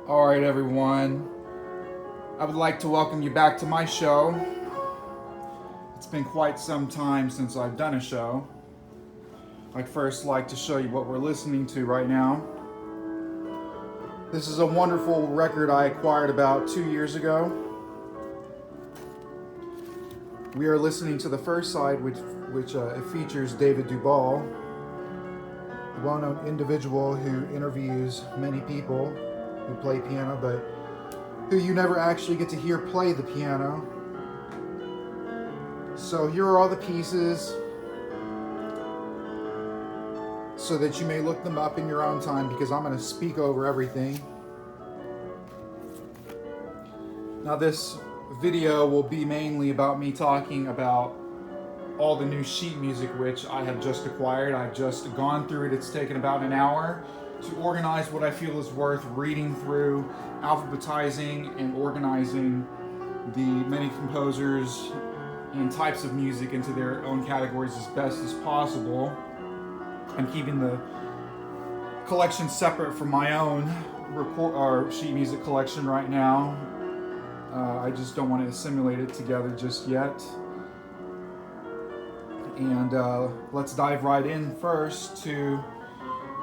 All right, everyone. I would like to welcome you back to my show. It's been quite some time since I've done a show. I'd first like to show you what we're listening to right now. This is a wonderful record I acquired about 2 years ago. We are listening to the first side, which it features David Dubal, a well-known individual who interviews many people who play piano, but who you never actually get to hear play the piano. So here are all the pieces so that you may look them up in your own time, because I'm going to speak over everything. Now this video will be mainly about me talking about all the new sheet music which I have just acquired. I've just gone through it. It's taken about an hour to organize what I feel is worth reading through, alphabetizing and organizing the many composers and types of music into their own categories as best as possible. I'm keeping the collection separate from my own sheet music collection right now. I just don't want to assimilate it together just yet. And let's dive right in first to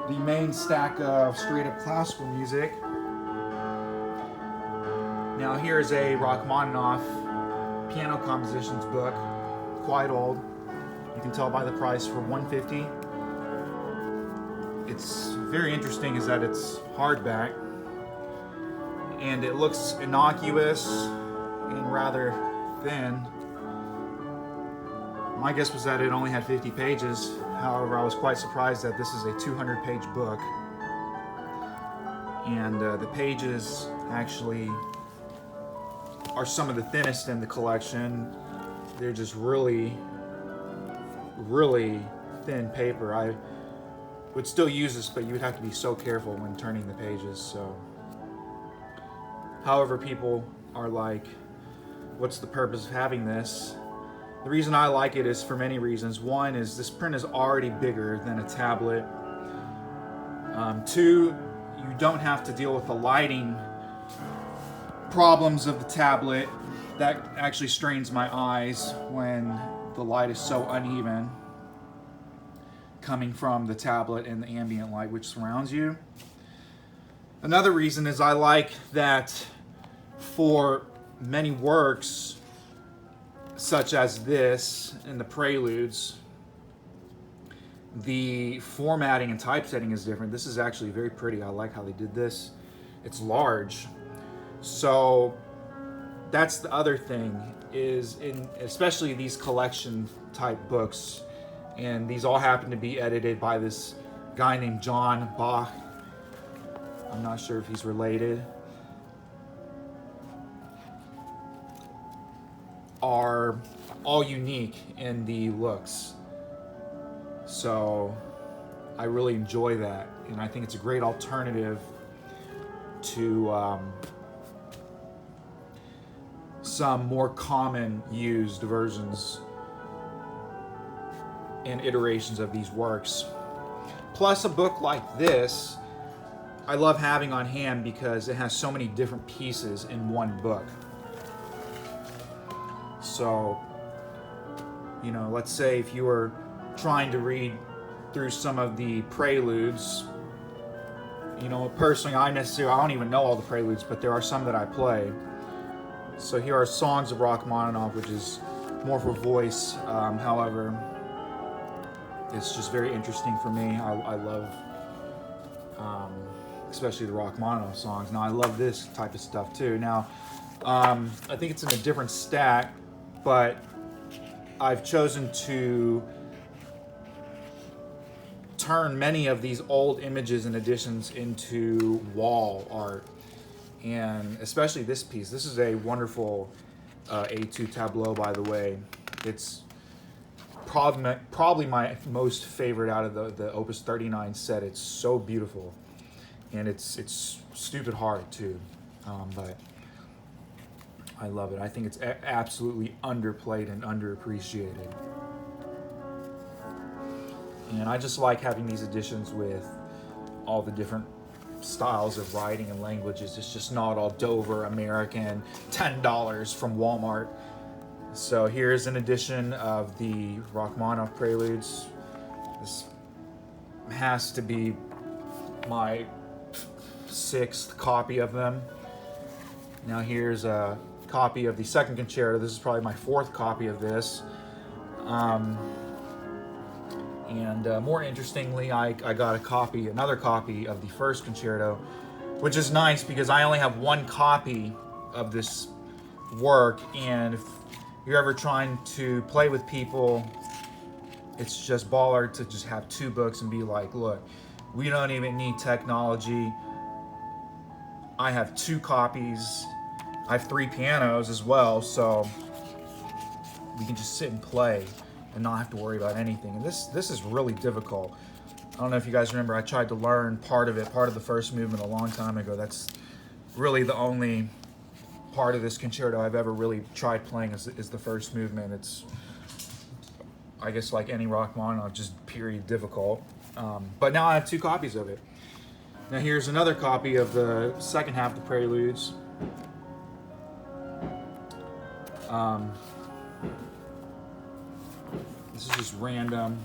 the main stack of straight up classical music. Now here's a Rachmaninoff piano compositions book, quite old. You can tell by the price, for $150. It's very interesting is that it's hardback, and it looks innocuous and rather thin. My guess was that it only had 50 pages. However, I was quite surprised that this is a 200-page book. And the pages actually are some of the thinnest in the collection. They're just really, really thin paper. I would still use this, but you would have to be so careful when turning the pages. So, however, people are like, what's the purpose of having this? The reason I like it is for many reasons. One is this print is already bigger than a tablet. Two, you don't have to deal with the lighting problems of the tablet. That actually strains my eyes when the light is so uneven coming from the tablet and the ambient light which surrounds you. Another reason is I like that for many works such as this and the preludes, the formatting and typesetting is different. This is actually very pretty. I like how they did this. It's large. So that's the other thing, is in especially these collection type books, and these all happen to be edited by this guy named John Bach. I'm not sure if he's related. Are all unique in the looks. So I really enjoy that, and I think it's a great alternative to some more common used versions and iterations of these works. Plus, a book like this I love having on hand because it has so many different pieces in one book. So, you know, let's say if you were trying to read through some of the preludes, you know, personally, I don't even know all the preludes, but there are some that I play. So here are songs of Rachmaninoff, which is more for voice. However, it's just very interesting for me. I love, especially the Rachmaninoff songs. Now, I love this type of stuff too. Now, I think it's in a different stack, but I've chosen to turn many of these old images and editions into wall art, and especially this piece. This is a wonderful A2 tableau, by the way. It's probably my most favorite out of the Opus 39 set. It's so beautiful, and it's stupid hard too, but I love it. I think it's absolutely underplayed and underappreciated. And I just like having these editions with all the different styles of writing and languages. It's just not all Dover American, $10 from Walmart. So here's an edition of the Rachmaninoff Preludes. This has to be my 6th copy of them. Now here's a copy of the second concerto. This is probably my 4th copy of this. More interestingly, I got another copy of the first concerto, which is nice because I only have 1 copy of this work, and if you're ever trying to play with people, it's just baller to just have 2 books and be like, look, we don't even need technology. I have 2 copies. I have 3 pianos as well, so we can just sit and play and not have to worry about anything. And this is really difficult. I don't know if you guys remember, I tried to learn part of the first movement a long time ago. That's really the only part of this concerto I've ever really tried playing is the first movement. It's, I guess, like any Rachmaninoff, just period difficult. But now I have 2 copies of it. Now here's another copy of the second half of the Preludes. This is just random.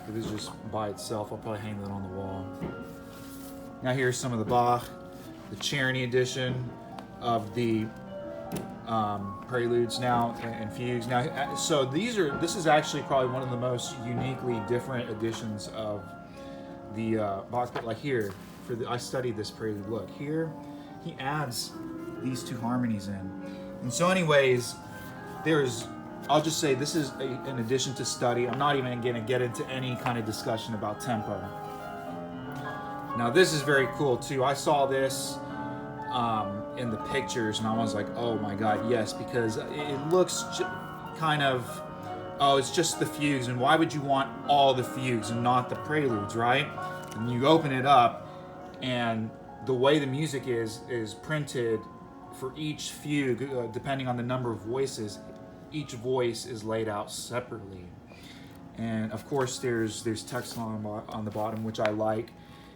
This is just by itself. I'll probably hang that on the wall. Now here's some of the Bach, the Czerny edition of the Preludes now and Fugues. Now, so this is actually probably one of the most uniquely different editions of the Bach. Like here, I studied this Prelude. Look here, he adds these 2 harmonies in, and so anyways, I'll just say this is an addition to study. I'm not even going to get into any kind of discussion about tempo. Now this is very cool too. I saw this in the pictures and I was like, oh my god, yes, because it looks kind of, oh, it's just the fugues, and why would you want all the fugues and not the preludes, right? And you open it up, and the way the music is printed for each fugue, depending on the number of voices, each voice is laid out separately. And of course there's text on the bottom, which I like.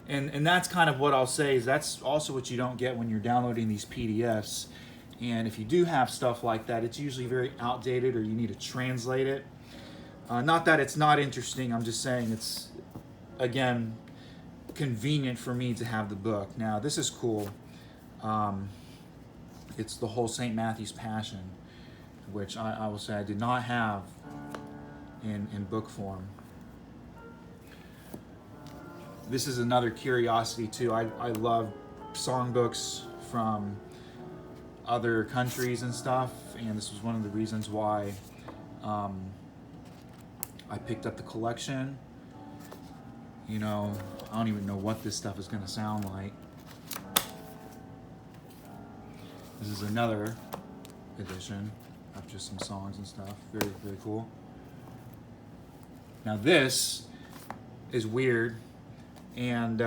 And that's kind of what I'll say is that's also what you don't get when you're downloading these PDFs. And if you do have stuff like that, it's usually very outdated or you need to translate it. Not that it's not interesting, I'm just saying it's, again, convenient for me to have the book. Now this is cool. It's the whole St. Matthew's Passion, which I will say I did not have in book form. This is another curiosity too. I love songbooks from other countries and stuff, and this was one of the reasons why I picked up the collection. You know, I don't even know what this stuff is going to sound like. This is another edition of just some songs and stuff. Very, very cool. Now this is weird, and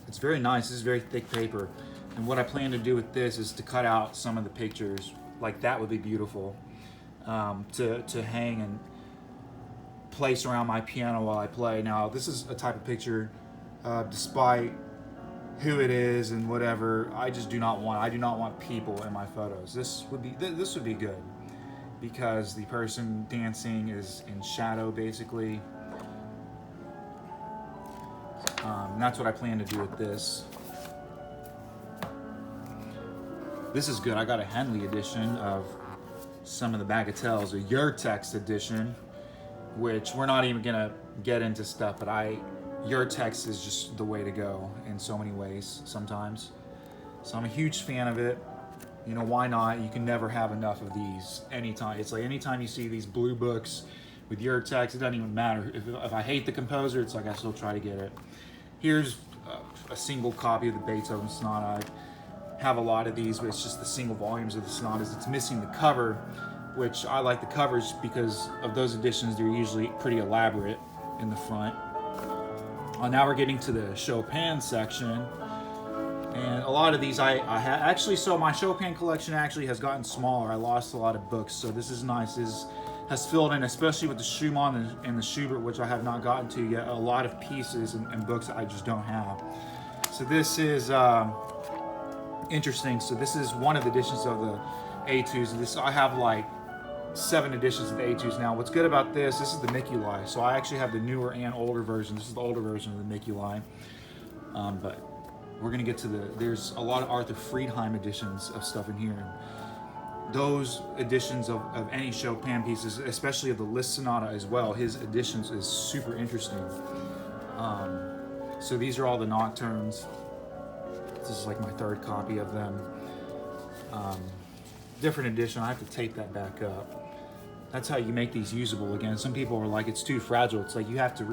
it's very nice. This is very thick paper, and what I plan to do with this is to cut out some of the pictures. Like that would be beautiful to hang and place around my piano while I play. Now this is a type of picture, despite who it is and whatever, I do not want people in my photos. This would be good, because the person dancing is in shadow basically. And that's what I plan to do with this. This is good. I got a Henley edition of some of the Bagatelles, a Your Text edition, which we're not even gonna get into stuff, but Your Text is just the way to go in so many ways sometimes. So I'm a huge fan of it. You know, why not? You can never have enough of these anytime. It's like anytime you see these blue books with Your Text, it doesn't even matter. If I hate the composer, it's like I still try to get it. Here's a single copy of the Beethoven Sonata. I have a lot of these, but it's just the single volumes of the sonatas. It's missing the cover, which I like the covers because of those editions. They're usually pretty elaborate in the front. Now we're getting to the Chopin section, and a lot of these actually, so my Chopin collection actually has gotten smaller. I lost a lot of books, so this is nice. This has filled in, especially with the Schumann and the Schubert, which I have not gotten to yet, a lot of pieces and books that I just don't have. So this is interesting. So this is one of the editions of the Etudes. This I have like 7 editions of the Etudes now. What's good about this is the Miculi. So I actually have the newer and older version. This is the older version of the Miculi. But we're gonna get to there's a lot of Arthur Friedheim editions of stuff in here. And those editions of any Chopin pieces, especially of the Liszt Sonata as well, his editions is super interesting. So these are all the nocturnes. This is like my 3rd copy of them. Different edition. I have to tape that back up. That's how you make these usable again. Some people are like, it's too fragile. It's like you have to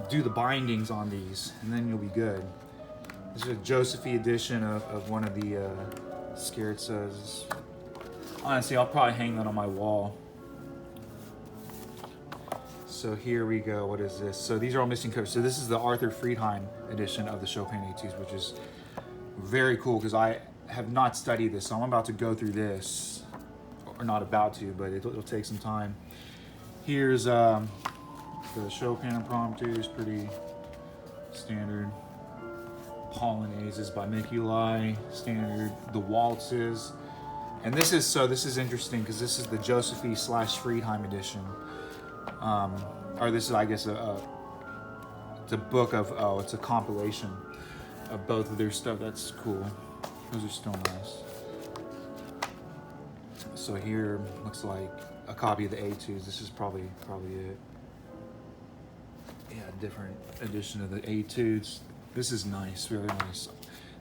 do the bindings on these, and then you'll be good. This is a Josephy edition of one of the scherzos. Honestly, I'll probably hang that on my wall. So here we go. What is this? So these are all missing covers. So this is the Arthur Friedheim edition of the Chopin Etudes, which is very cool because I have not studied this. So I'm about to go through this, or not about to, but it'll take some time. Here's the Chopin Impromptus, pretty standard. Polonaises by Miculi, standard. The waltzes, and this is interesting because this is the Josephy / Friedheim edition. Or this is, I guess, it's a book of, it's a compilation of both of their stuff. That's cool. Those are still nice. So here looks like a copy of the Etudes. This is probably it. Yeah, different edition of the Etudes. This is nice, really nice.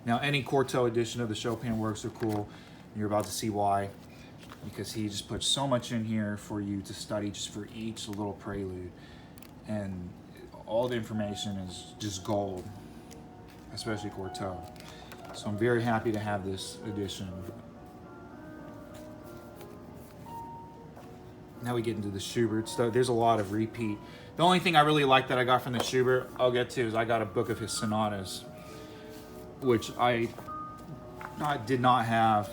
Now, any quarto edition of the Chopin works are cool. You're about to see why. Because he just puts so much in here for you to study just for each little prelude. And all the information is just gold, especially quarto. So I'm very happy to have this edition. Now we get into the Schubert stuff. There's a lot of repeat. The only thing I really like that I got from the Schubert, I'll get to, is I got a book of his sonatas, which I did not have.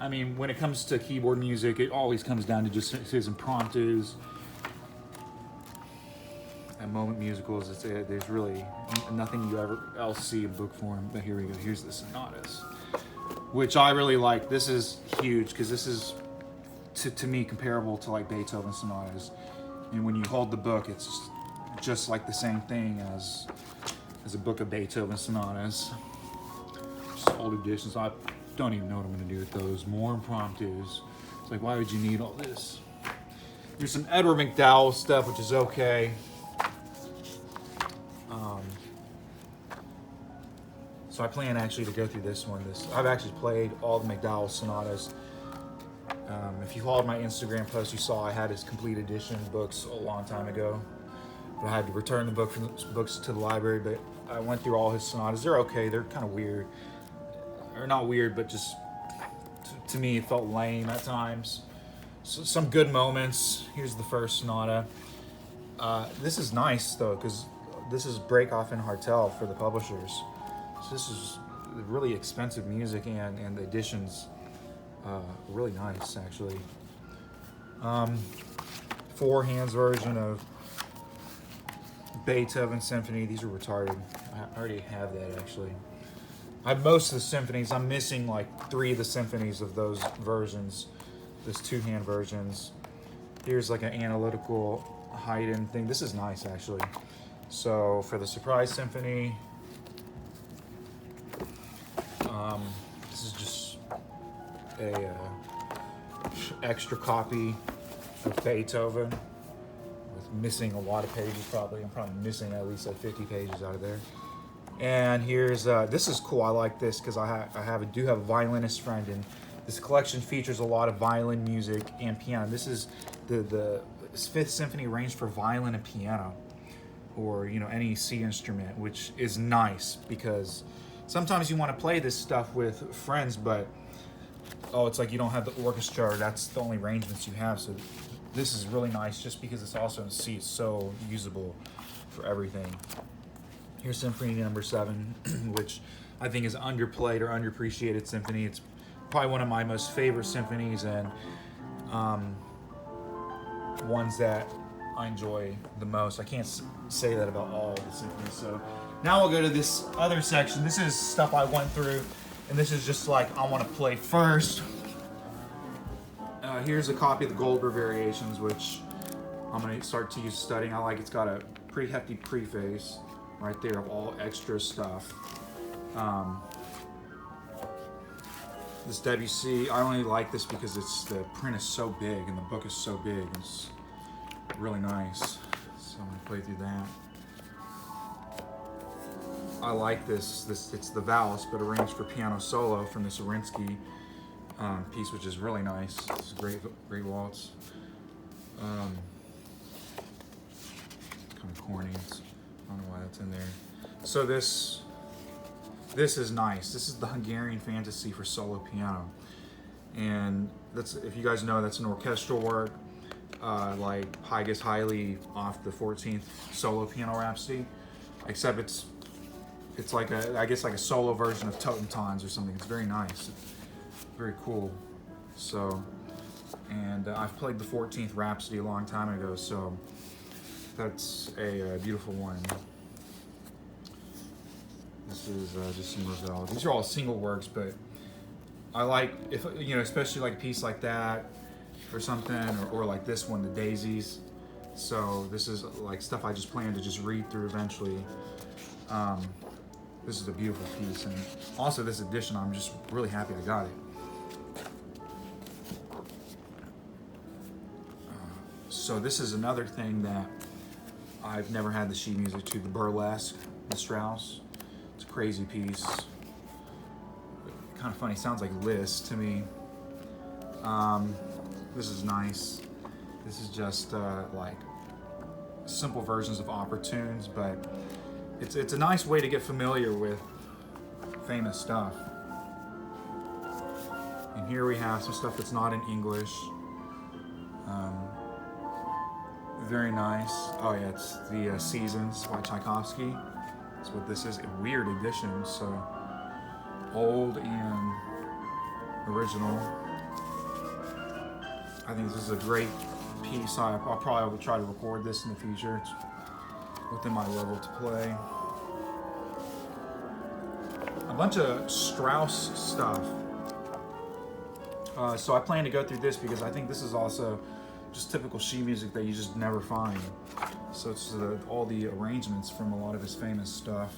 I mean, when it comes to keyboard music, it always comes down to just his impromptus and moment musicals. There's really nothing you ever else see in book form. But here we go. Here's the sonatas, which I really like. This is huge because this is, to me, comparable to like Beethoven sonatas. And when you hold the book, it's just like the same thing as a book of Beethoven sonatas. Just old editions. I don't even know what I'm going to do with those. More impromptus. It's like, why would you need all this? There's some Edward McDowell stuff, which is okay. So I plan actually to go through this one. I've actually played all the McDowell sonatas. If you followed my Instagram post, you saw I had his complete edition books a long time ago. But I had to return the books to the library. But I went through all his sonatas. They're okay. They're kind of weird. Or not weird, but just to me it felt lame at times. So some good moments. Here's the first sonata. This is nice though, because this is Breakoff and Hartel for the publishers. So this is really expensive music, and the editions really nice actually. 4 hands version of Beethoven Symphony. These are retarded. I already have that actually. I have most of the symphonies. I'm missing like 3 of the symphonies of those versions. Those 2-hand versions. Here's like an analytical Haydn thing. This is nice actually. So for the Surprise Symphony, this is just a extra copy of Beethoven with missing a lot of pages probably. I'm probably missing at least like 50 pages out of there. And here's, this is cool. I like this because I do have a violinist friend, and this collection features a lot of violin music and piano. This is the 5th Symphony arranged for violin and piano, or any C instrument, which is nice because sometimes you want to play this stuff with friends, but it's like you don't have the orchestra, or that's the only arrangements you have. So this is really nice just because it's also in C. It's so usable for everything. Here's Symphony Number 7, which I think is underplayed or underappreciated symphony. It's probably one of my most favorite symphonies, and ones that I enjoy the most. I can't say that about all the symphonies. So now we'll go to this other section. This is stuff I went through, and this is just like I want to play first. Here's a copy of the Goldberg Variations, which I'm going to start to use studying. I like it's got a pretty hefty preface right there of all extra stuff. This Debussy, I only like this because the print is so big and the book is so big. It's really nice. So I'm going to play through that. I like this. It's the Valse, but arranged for piano solo from this Arinsky piece, which is really nice. It's a great waltz. Kind of corny. I don't know why that's in there. So this is nice. This is the Hungarian Fantasy for solo piano, and that's, if you guys know, that's an orchestral work, like Higas Haile off the 14th solo piano Rhapsody, except it's like I guess like a solo version of Totentanz or something. It's very nice, very cool. So, and I've played the 14th Rhapsody a long time ago, so that's a beautiful one. This is just some Ravel. These are all single works, but I like, if you know, especially like a piece like that or something, or like this one, the Daisies. So this is like stuff I just plan to just read through eventually. This is a beautiful piece, and also this edition, I'm just really happy I got it. So this is another thing that I've never had the sheet music to, the Burlesque, the Strauss. It's a crazy piece. Kind of funny, sounds like Liszt to me. This is nice. This is just like simple versions of opera tunes, but it's a nice way to get familiar with famous stuff. And here we have some stuff that's not in English. Very nice. Oh yeah, it's the Seasons by Tchaikovsky. That's what this is. A weird edition, so old and original. I think this is a great piece. I'll probably try to record this in the future. It's within my level to play. A bunch of Strauss stuff. So I plan to go through this because I think this is also just typical sheet music that you just never find. So it's all the arrangements from a lot of his famous stuff.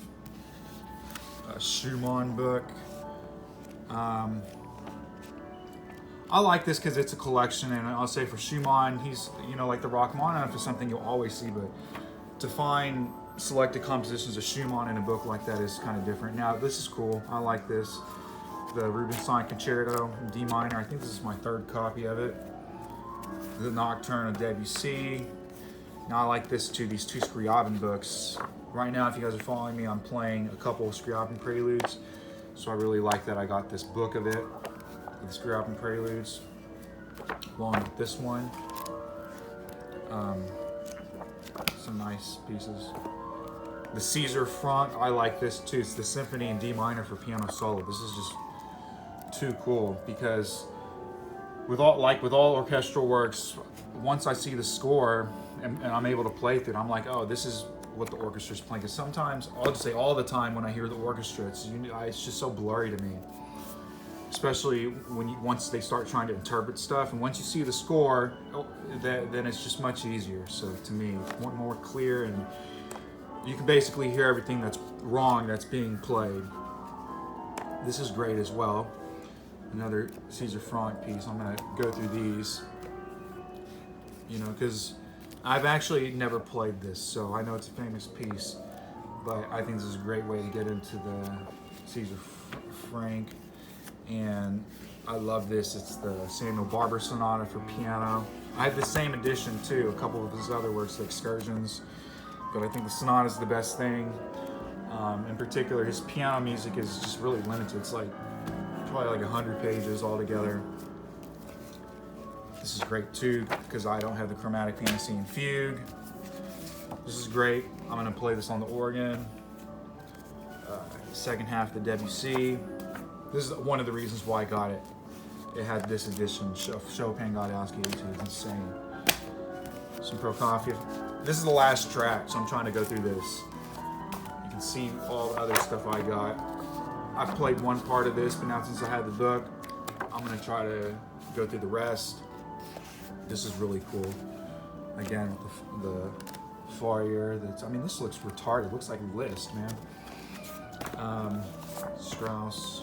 Schumann book. I like this because it's a collection, and I'll say for Schumann, he's, you know, like the Rachmaninoff is something you'll always see, but to find selected compositions of Schumann in a book like that is kind of different. Now this is cool. I like this. The Rubinstein Concerto in D minor. I think this is my third copy of it. The Nocturne of Debussy. Now I like this too, these two Scriabin books. Right now, if you guys are following me, I'm playing a couple of Scriabin preludes. So I really like that I got this book of it, the Scriabin preludes, along with this one. Some nice pieces. The Caesar Front, I like this too. It's the Symphony in D minor for piano solo. This is just too cool because with all orchestral works, once I see the score and I'm able to play through it, I'm like, oh, this is what the orchestra's playing. Because sometimes, I'll just say all the time when I hear the orchestra, it's just so blurry to me. Especially once they start trying to interpret stuff, and once you see the score, then it's just much easier. So to me, more clear, and you can basically hear everything that's wrong that's being played. This is great as well. Another Caesar Franck piece. I'm gonna go through these, you know, because I've actually never played this, so I know it's a famous piece, but I think this is a great way to get into the Caesar Franck, and I love this. It's the Samuel Barber Sonata for piano. I have the same edition too, a couple of his other works, the Excursions, but I think the Sonata is the best thing. In particular, his piano music is just really limited. It's like probably like 100 pages altogether. This is great too because I don't have the chromatic piano and fugue. This is great. I'm gonna play this on the organ. Second half of the Debussy. This is one of the reasons why I got it. It had this edition, Chopin Gaudiowski Etudes. It's insane. some Prokofiev. This is the last track, so I'm trying to go through this. You can see all the other stuff I got. I've played one part of this, but now since I had the book, I'm gonna try to go through the rest. This is really cool. Again, with the foyer. I mean, this looks retarded. It looks like Liszt, man. Strauss.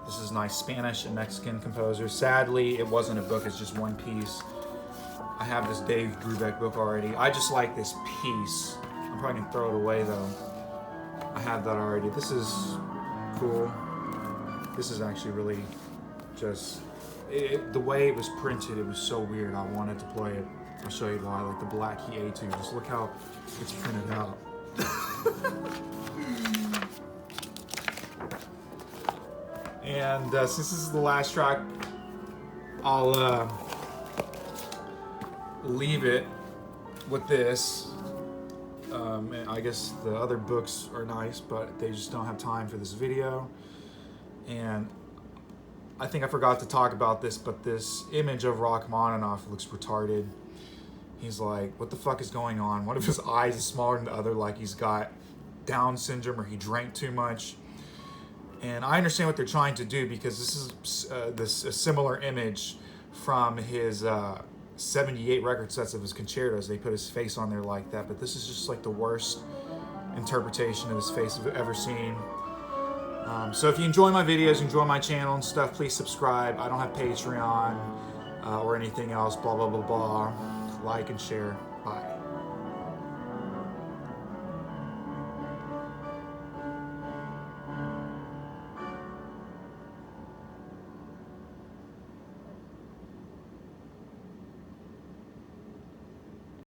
This is nice. Spanish and Mexican composers. Sadly, it wasn't a book. It's just one piece. I have this Dave Brubeck book already. I just like this piece. I'm probably gonna throw it away though. I have that already. This is cool. This is actually really just, the way it was printed, it was so weird. I wanted to play it. I'll show you why. Like the black key A2. Just look how it's printed out. And since this is the last track, I'll leave it with this. And I guess the other books are nice, but they just don't have time for this video. And I think I forgot to talk about this, but this image of Rachmaninoff looks retarded. He's like, what the fuck is going on? One of his eyes is smaller than the other, like he's got Down syndrome or he drank too much. And I understand what they're trying to do, because this is a similar image from his 78 record sets of his concertos. They put his face on there like that, but this is just like the worst interpretation of his face I've ever seen. So if you enjoy my videos, enjoy my channel and stuff, please subscribe. I don't have Patreon or anything else, blah, blah, blah, blah. Like and share. Bye.